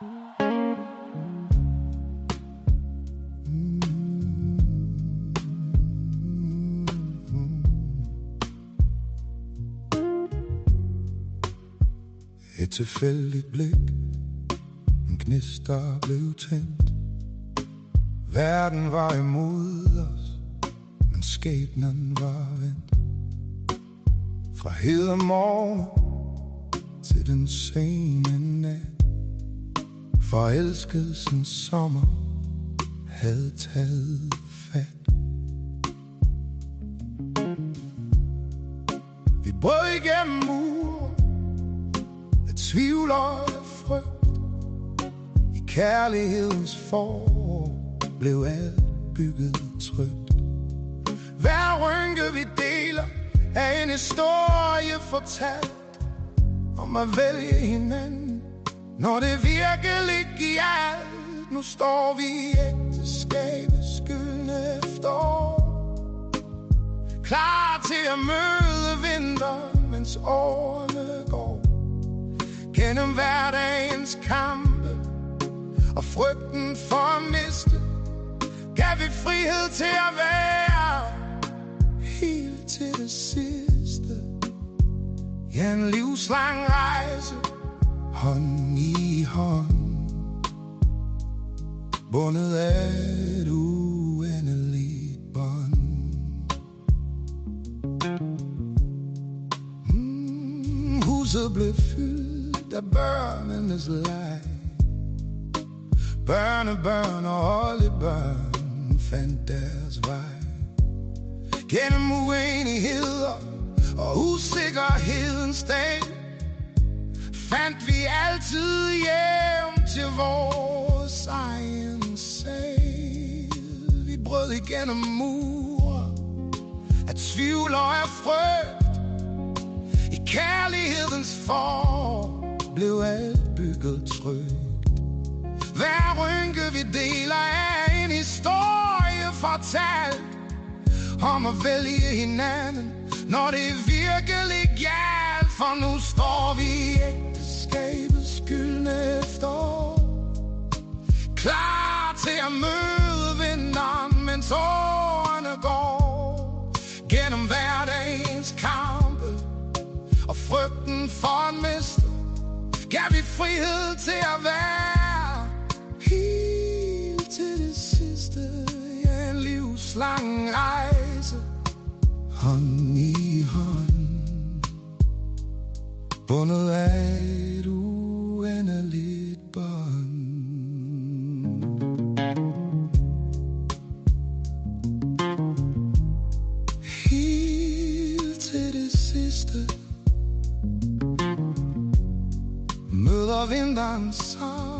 Et tilfældigt blik, en gnist, der blev tændt. Verden var imod os, men skæbnen var vendt. Fra hedemorgen til den sene nat, forelskelsens sommer havde taget fat. Vi brød igennem mure af tvivl og af frygt. I kærlighedens forår blev alt bygget trygt. Hver rynke vi deler er en historie fortalt om at vælge hinanden, når det virkelig gjaldt. Nu står vi i ægteskabets gyldne efterår, klar til at møde vinteren, mens årene går. Gennem hverdagens kampe og frygten for at miste, gav vi frihed til at være helt til det sidste. Ja, en livslang rejse, hånd i hånd, bundet af et uendeligt bånd. Huset blev fyldt af børnenes leg. Børnebørn og oldebørn fandt deres vej. Gennem uenigheder og usikkerhedens dag fandt vi altid hjem til vores egen sag. Vi brød igennem mure af tvivl og af frygt. I kærlighedens forår blev alt bygget trygt. Hver rynke vi deler er en historie fortalt om at vælge hinanden, når det virkelig gjaldt. For nu står vi i ægteskabets gyldne efterår, klar til at møde vinteren, mens årene går. Gennem hverdagens kampe og frygten for at miste, gav vi frihed til at være helt til det sidste. Ja, en livslang rejse, hånd i hånd, bundet af et uendeligt bånd. Helt til det sidste, møder vinteren sammen.